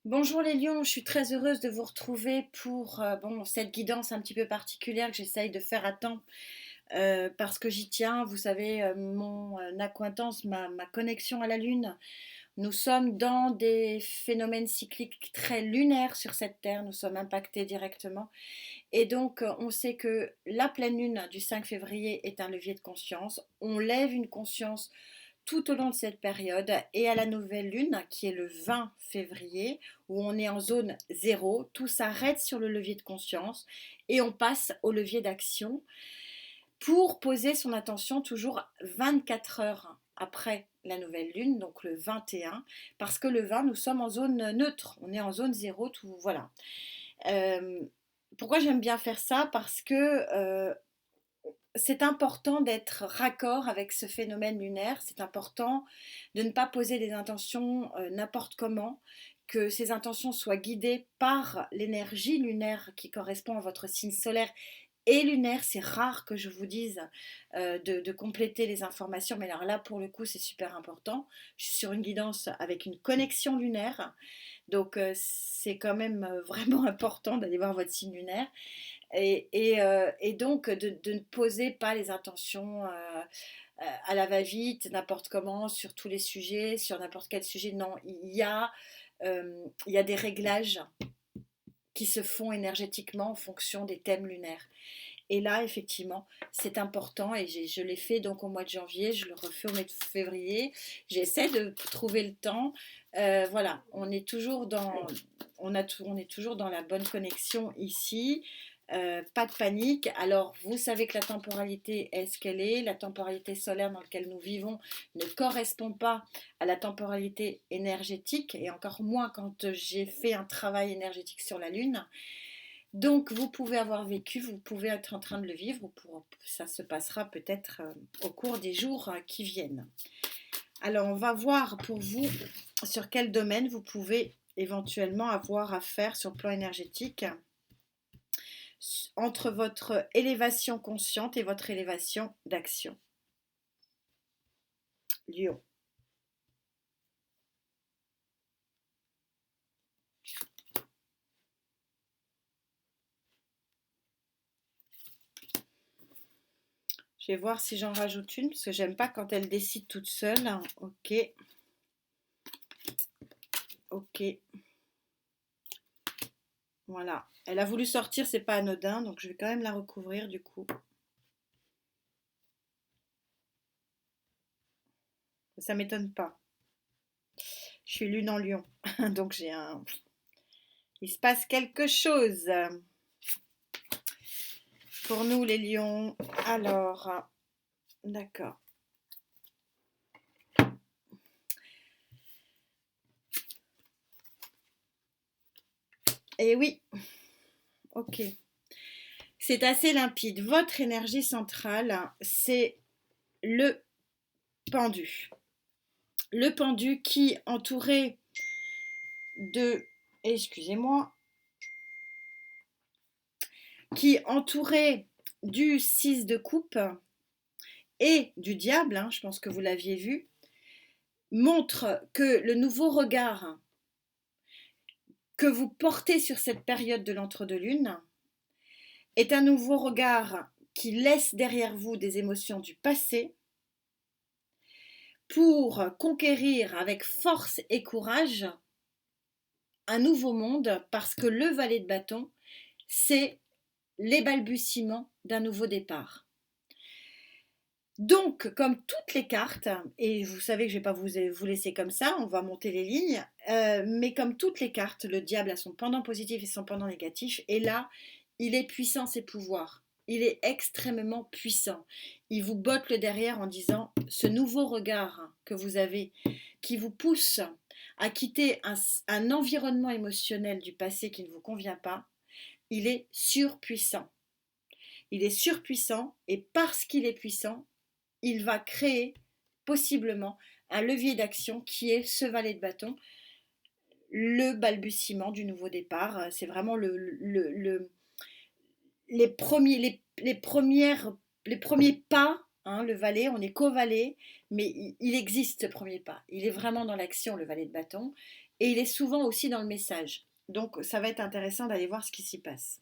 Bonjour les lions, je suis très heureuse de vous retrouver pour cette guidance un petit peu particulière que j'essaye de faire à temps parce que j'y tiens. Vous savez, mon accointance, ma connexion à la Lune. Nous sommes dans des phénomènes cycliques très lunaires sur cette Terre, nous sommes impactés directement. Et donc, on sait que la pleine Lune du 5 février est un levier de conscience. On lève une conscience tout au long de cette période et à la nouvelle lune qui est le 20 février où on est en zone zéro, tout s'arrête sur le levier de conscience et on passe au levier d'action pour poser son attention toujours 24 heures après la nouvelle lune, donc le 21, parce que le 20 nous sommes en zone neutre, on est en zone zéro, tout voilà. Euh, Pourquoi j'aime bien faire ça? Parce que c'est important d'être raccord avec ce phénomène lunaire, c'est important de ne pas poser des intentions n'importe comment, que ces intentions soient guidées par l'énergie lunaire qui correspond à votre signe solaire et lunaire. C'est rare que je vous dise de compléter les informations, mais alors là pour le coup c'est super important. Je suis sur une guidance avec une connexion lunaire, donc c'est quand même vraiment important d'aller voir votre signe lunaire. Et donc de ne poser pas les intentions à la va-vite, n'importe comment, sur tous les sujets, sur n'importe quel sujet. Non, il y a des réglages qui se font énergétiquement en fonction des thèmes lunaires. Et là, effectivement, c'est important et je l'ai fait donc au mois de janvier, je le refais au mois de février. J'essaie de trouver le temps. Voilà, on est toujours dans la bonne connexion ici. Pas de panique. Alors, vous savez que la temporalité est ce qu'elle est. La temporalité solaire dans laquelle nous vivons ne correspond pas à la temporalité énergétique, et encore moins quand j'ai fait un travail énergétique sur la Lune. Donc, vous pouvez avoir vécu, vous pouvez être en train de le vivre, ça se passera peut-être au cours des jours qui viennent. Alors, on va voir pour vous sur quel domaine vous pouvez éventuellement avoir à faire sur le plan énergétique entre votre élévation consciente et votre élévation d'action. Lion. Je vais voir si j'en rajoute une, parce que j'aime pas quand elle décide toute seule. Ok. Ok. Voilà. Elle a voulu sortir, c'est pas anodin, donc je vais quand même la recouvrir du coup. Ça m'étonne pas. Je suis lune en lion, donc j'ai un... Il se passe quelque chose pour nous les lions. Alors, d'accord. Et oui, ok. C'est assez limpide. Votre énergie centrale, c'est le pendu. Le pendu qui, entouré de... Excusez-moi. Qui, entouré du 6 de coupe et du diable, je pense que vous l'aviez vu, montre que le nouveau regard que vous portez sur cette période de l'entre-deux-lunes est un nouveau regard qui laisse derrière vous des émotions du passé pour conquérir avec force et courage un nouveau monde, parce que le valet de bâton, c'est les balbutiements d'un nouveau départ. Donc, comme toutes les cartes, et vous savez que je ne vais pas vous laisser comme ça, on va monter les lignes, mais comme toutes les cartes, le diable a son pendant positif et son pendant négatif, et là, il est puissant ses pouvoirs. Il est extrêmement puissant. Il vous botte le derrière en disant ce nouveau regard que vous avez, qui vous pousse à quitter un environnement émotionnel du passé qui ne vous convient pas, il est surpuissant. Il est surpuissant, et parce qu'il est puissant, il va créer possiblement un levier d'action qui est ce valet de bâton, le balbutiement du nouveau départ. C'est vraiment les, premiers, les premiers pas. Le valet, on est co-valet, mais il existe ce premier pas. Il est vraiment dans l'action, le valet de bâton. et il est souvent aussi dans le message. Donc ça va être intéressant d'aller voir ce qui s'y passe.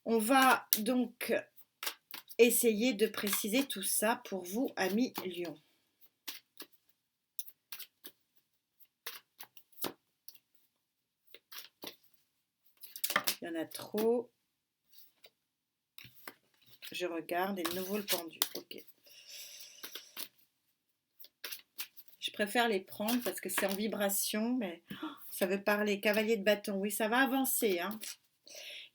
On va donc essayer de préciser tout ça pour vous, amis Lion. Il y en a trop. Je regarde et de nouveau le pendu. Ok. Je préfère les prendre parce que c'est en vibration, mais ça veut parler. Cavalier de bâton, oui, ça va avancer. Hein.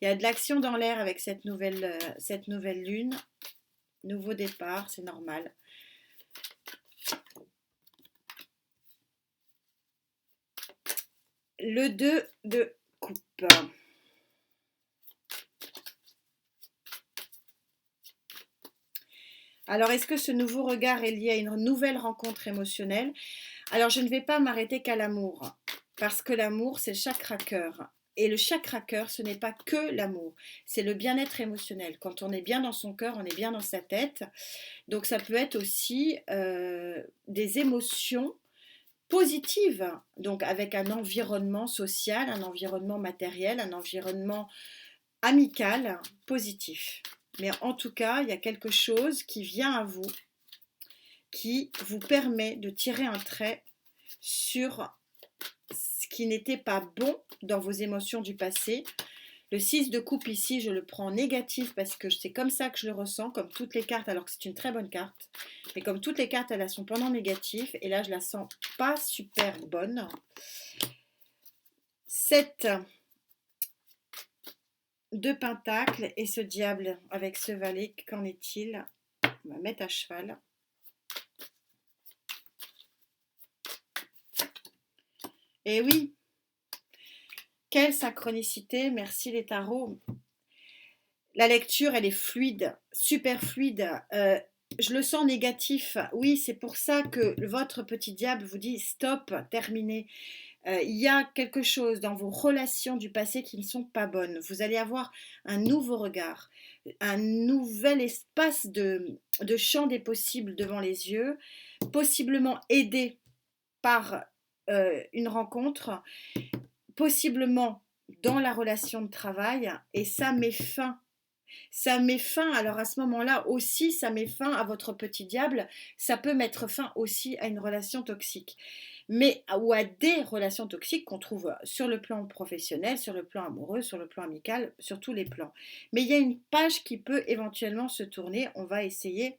Il y a de l'action dans l'air avec cette nouvelle lune. Nouveau départ, c'est normal. Le 2 de coupe. Alors, est-ce que ce nouveau regard est lié à une nouvelle rencontre émotionnelle? Alors, je ne vais pas m'arrêter qu'à l'amour, parce que l'amour, c'est le chakra cœur. Et le chakra cœur, ce n'est pas que l'amour, c'est le bien-être émotionnel. Quand on est bien dans son cœur, on est bien dans sa tête. Donc, ça peut être aussi des émotions positives, donc avec un environnement social, un environnement matériel, un environnement amical, positif. Mais en tout cas, il y a quelque chose qui vient à vous, qui vous permet de tirer un trait sur ce qui n'était pas bon dans vos émotions du passé. Le 6 de coupe ici, je le prends en négatif parce que c'est comme ça que je le ressens, comme toutes les cartes, alors que c'est une très bonne carte. Mais comme toutes les cartes, elles sont pendant négatif. Et là, je la sens pas super bonne. 7 de pentacle et ce diable avec ce valet, qu'en est-il? On va mettre à cheval. Et oui, quelle synchronicité, merci les tarots. La lecture, elle est fluide, super fluide. Je le sens négatif. Oui, c'est pour ça que votre petit diable vous dit stop, terminé. Il y a quelque chose dans vos relations du passé qui ne sont pas bonnes. Vous allez avoir un nouveau regard, un nouvel espace de champ des possibles devant les yeux, possiblement aidé par une rencontre, possiblement dans la relation de travail, et ça met fin. Ça met fin, alors à ce moment-là aussi, ça met fin à votre petit diable, ça peut mettre fin aussi à une relation toxique. Mais, ou à des relations toxiques qu'on trouve sur le plan professionnel, sur le plan amoureux, sur le plan amical, sur tous les plans. Mais il y a une page qui peut éventuellement se tourner, on va essayer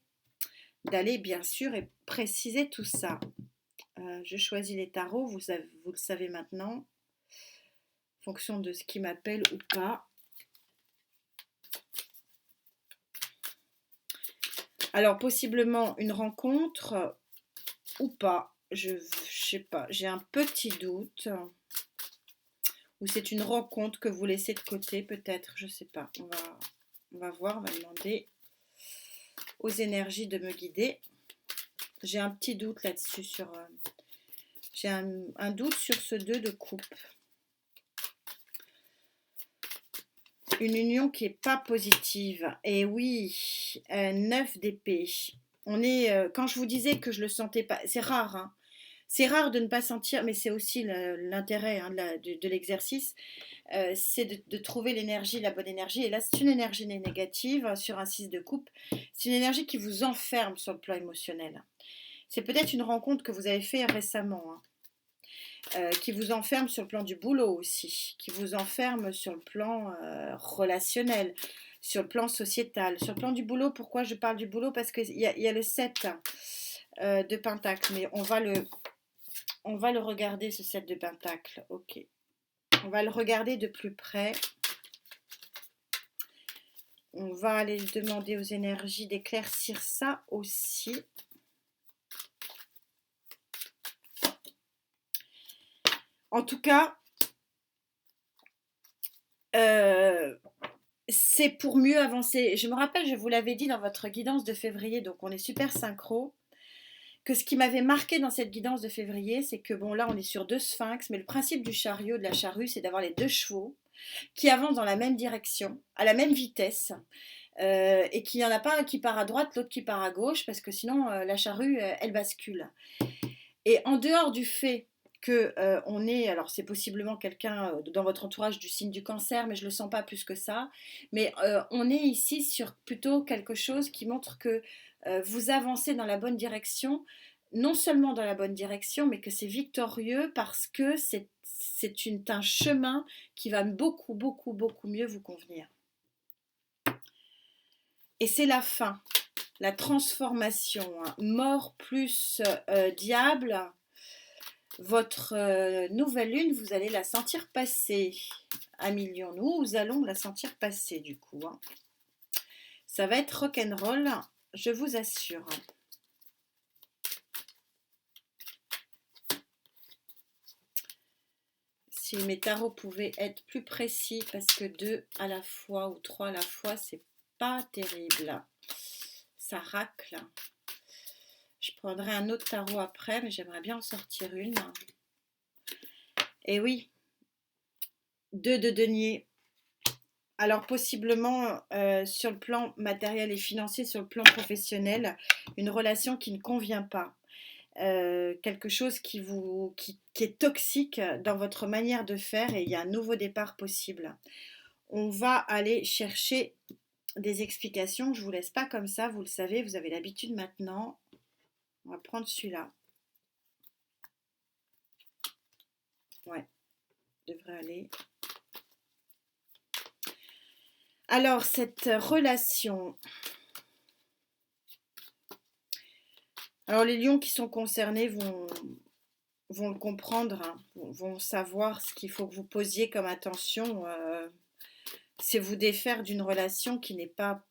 d'aller bien sûr et préciser tout ça. Je choisis les tarots, vous le savez maintenant, en fonction de ce qui m'appelle ou pas. Alors, possiblement une rencontre ou pas, je sais pas, j'ai un petit doute. Ou c'est une rencontre que vous laissez de côté, peut-être, je sais pas. On va voir, on va demander aux énergies de me guider. J'ai un petit doute là-dessus, j'ai un doute sur ce 2 de coupe. Une union qui n'est pas positive. Et oui, 9 d'épée. On est, quand je vous disais que je le sentais pas, c'est rare, hein. C'est rare de ne pas sentir, mais c'est aussi l'intérêt hein, de l'exercice, c'est de trouver l'énergie, la bonne énergie. Et là, c'est une énergie négative sur un 6 de coupe. C'est une énergie qui vous enferme sur le plan émotionnel. C'est peut-être une rencontre que vous avez fait récemment, hein. Qui vous enferme sur le plan du boulot aussi, qui vous enferme sur le plan relationnel, sur le plan sociétal. Sur le plan du boulot, pourquoi je parle du boulot? Parce qu'il y a le 7 de pentacle, mais on va le regarder, ce 7 de pentacle. Ok. On va le regarder de plus près. On va aller demander aux énergies d'éclaircir ça aussi. En tout cas, c'est pour mieux avancer. Je me rappelle, je vous l'avais dit dans votre guidance de février, donc on est super synchro, que ce qui m'avait marqué dans cette guidance de février, c'est que bon là on est sur 2 sphinx, mais le principe du chariot, de la charrue, c'est d'avoir les 2 chevaux qui avancent dans la même direction, à la même vitesse, et qu'il n'y en a pas un qui part à droite, l'autre qui part à gauche, parce que sinon la charrue, elle bascule. Et en dehors du fait que on est, alors c'est possiblement quelqu'un dans votre entourage du signe du cancer, mais je ne le sens pas plus que ça. Mais on est ici sur plutôt quelque chose qui montre que vous avancez dans la bonne direction, non seulement dans la bonne direction, mais que c'est victorieux parce que un chemin qui va beaucoup, beaucoup, beaucoup mieux vous convenir. Et c'est la fin, la transformation, hein. Mort plus diable. Votre nouvelle lune, vous allez la sentir passer. Amélion, nous allons la sentir passer du coup, hein. Ça va être rock'n'roll, je vous assure. Si mes tarots pouvaient être plus précis, parce que 2 à la fois ou 3 à la fois, c'est pas terrible. Ça racle. Je prendrai un autre tarot après, mais j'aimerais bien en sortir une. Et oui, 2 de denier. Alors possiblement sur le plan matériel et financier, sur le plan professionnel, une relation qui ne convient pas. Quelque chose qui est toxique dans votre manière de faire et il y a un nouveau départ possible. On va aller chercher des explications, je ne vous laisse pas comme ça, vous le savez, vous avez l'habitude maintenant. On va prendre celui-là. Ouais, devrait aller. Alors, cette relation. Alors, les lions qui sont concernés vont le comprendre, hein, vont savoir ce qu'il faut que vous posiez comme attention. C'est vous défaire d'une relation qui n'est pas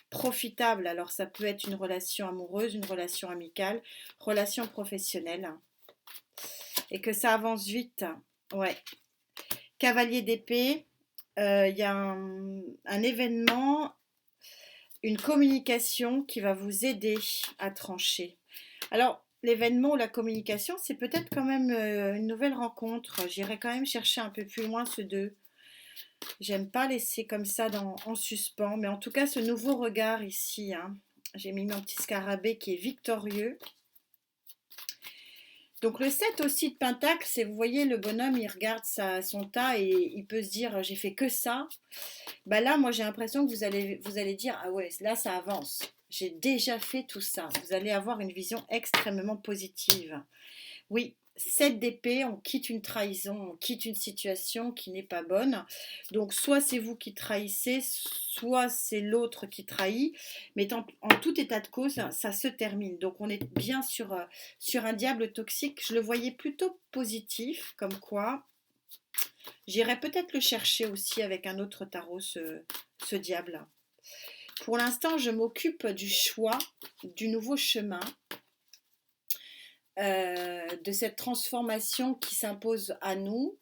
profitable. Alors, ça peut être une relation amoureuse, une relation amicale, relation professionnelle. Et que ça avance vite. Ouais. Cavalier d'épée. Il y a un événement, une communication qui va vous aider à trancher. Alors, l'événement ou la communication, c'est peut-être quand même une nouvelle rencontre. J'irai quand même chercher un peu plus loin ce 2. J'aime pas laisser comme ça en suspens, mais en tout cas, ce nouveau regard ici, hein, j'ai mis mon petit scarabée qui est victorieux. Donc le 7 aussi de Pentacle, c'est, vous voyez, le bonhomme, il regarde son tas et il peut se dire, j'ai fait que ça. Bah là, moi, j'ai l'impression que vous allez dire, ah ouais, là, ça avance. J'ai déjà fait tout ça. Vous allez avoir une vision extrêmement positive. Oui, 7 d'épée, on quitte une trahison, on quitte une situation qui n'est pas bonne. Donc, soit c'est vous qui trahissez, soit c'est l'autre qui trahit. Mais en tout état de cause, ça se termine. Donc, on est bien sur un diable toxique. Je le voyais plutôt positif, comme quoi j'irai peut-être le chercher aussi avec un autre tarot, ce diable. Pour l'instant, je m'occupe du choix du nouveau chemin. De cette transformation qui s'impose à nous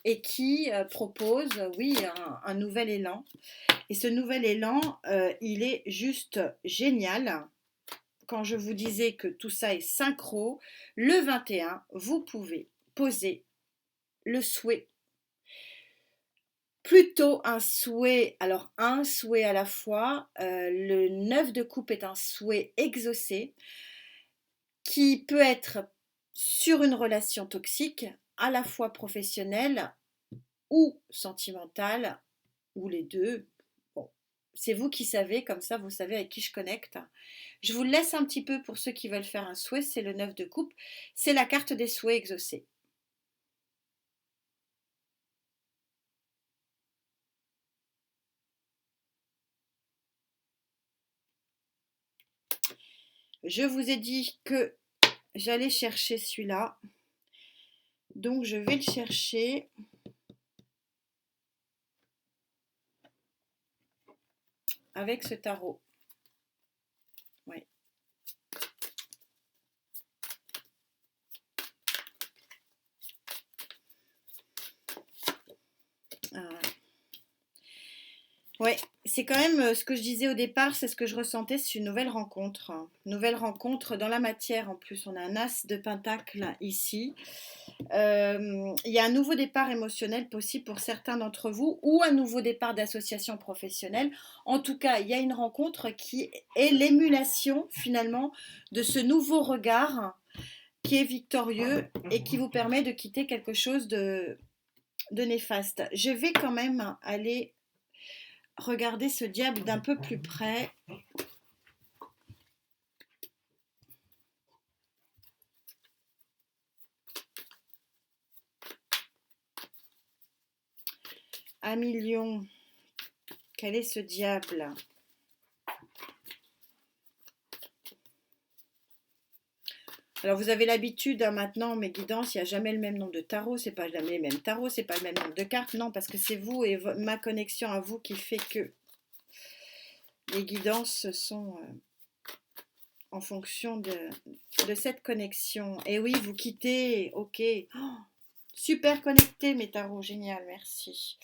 et qui propose, oui, un nouvel élan. Et ce nouvel élan, il est juste génial. Quand je vous disais que tout ça est synchro, le 21, vous pouvez poser le souhait. Plutôt un souhait, alors un souhait à la fois, le 9 de coupe est un souhait exaucé, qui peut être sur une relation toxique, à la fois professionnelle ou sentimentale, ou les deux. Bon, c'est vous qui savez, comme ça vous savez avec qui je connecte. Je vous laisse un petit peu pour ceux qui veulent faire un souhait, c'est le 9 de coupe, c'est la carte des souhaits exaucés. Je vous ai dit que j'allais chercher celui-là. Donc je vais le chercher. Avec ce tarot. Oui. Ouais, c'est quand même ce que je disais au départ, c'est ce que je ressentais, c'est une nouvelle rencontre. Nouvelle rencontre dans la matière en plus. On a un as de pentacle ici. Il y a un nouveau départ émotionnel possible pour certains d'entre vous ou un nouveau départ d'association professionnelle. En tout cas, il y a une rencontre qui est l'émulation finalement de ce nouveau regard qui est victorieux et qui vous permet de quitter quelque chose de néfaste. Je vais quand même aller regarder ce diable d'un peu plus près. Un million. Quel est ce diable? Alors vous avez l'habitude maintenant, mes guidances, il n'y a jamais le même nombre de tarots, c'est pas jamais les mêmes tarots, c'est pas le même nombre de cartes, non, parce que c'est vous et ma connexion à vous qui fait que les guidances sont en fonction de cette connexion. Et oui, vous quittez, ok. Oh, super connecté, mes tarots, génial, merci.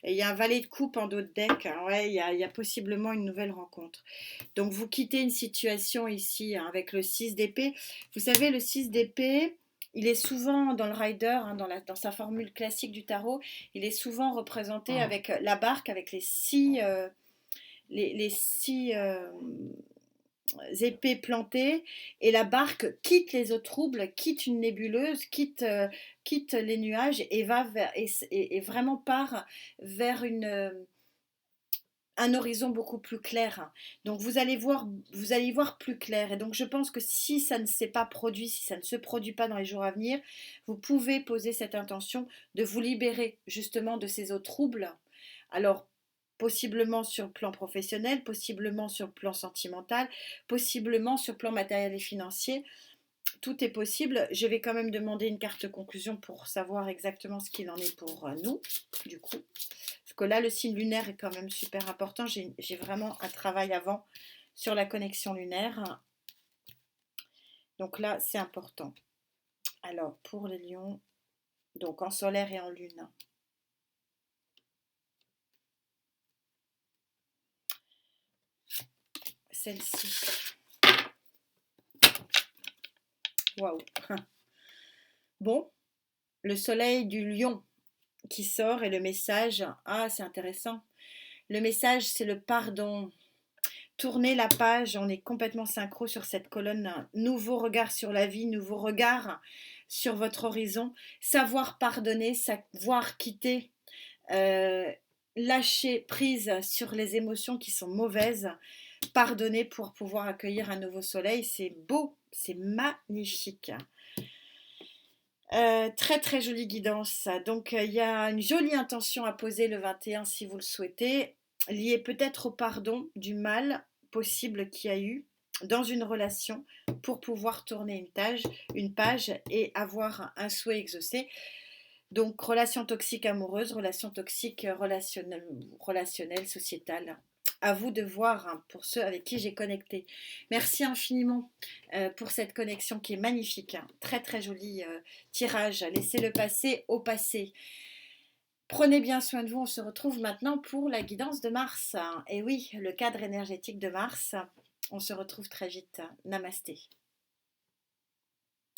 Et il y a un valet de coupe en dos de deck, hein, ouais, il y a possiblement une nouvelle rencontre. Donc vous quittez une situation ici hein, avec le 6 d'épée. Vous savez, le 6 d'épée, il est souvent dans le rider, hein, dans sa formule classique du tarot, il est souvent représenté avec la barque, avec les six épées plantées, et la barque quitte les eaux troubles, quitte une nébuleuse, quitte les nuages et va et vraiment part vers un horizon beaucoup plus clair. Donc vous allez y voir plus clair. Et donc je pense que si ça ne s'est pas produit, si ça ne se produit pas dans les jours à venir, vous pouvez poser cette intention de vous libérer justement de ces eaux troubles. Alors possiblement sur le plan professionnel, possiblement sur le plan sentimental, possiblement sur le plan matériel et financier. Tout est possible. Je vais quand même demander une carte conclusion pour savoir exactement ce qu'il en est pour nous, du coup. Parce que là, le signe lunaire est quand même super important. J'ai vraiment un travail avant sur la connexion lunaire. Donc là, c'est important. Alors, pour les lions, donc en solaire et en lune. Celle-ci. Waouh. Bon, le soleil du lion qui sort et le message. Ah, c'est intéressant. Le message, c'est le pardon. Tournez la page, on est complètement synchro sur cette colonne. Nouveau regard sur la vie, nouveau regard sur votre horizon. Savoir pardonner, savoir quitter, lâcher prise sur les émotions qui sont mauvaises. Pardonner pour pouvoir accueillir un nouveau soleil, c'est beau, c'est magnifique. Très très jolie guidance. Donc il y a une jolie intention à poser le 21 si vous le souhaitez, liée peut-être au pardon du mal possible qu'il y a eu dans une relation pour pouvoir tourner une page et avoir un souhait exaucé. Donc relation toxique amoureuse, relation toxique relationnelle, sociétale. À vous de voir hein, pour ceux avec qui j'ai connecté. Merci infiniment pour cette connexion qui est magnifique. Hein. Très très joli tirage. Laissez-le passer au passé. Prenez bien soin de vous. On se retrouve maintenant pour la guidance de Mars. Et oui, le cadre énergétique de Mars. On se retrouve très vite. Namasté.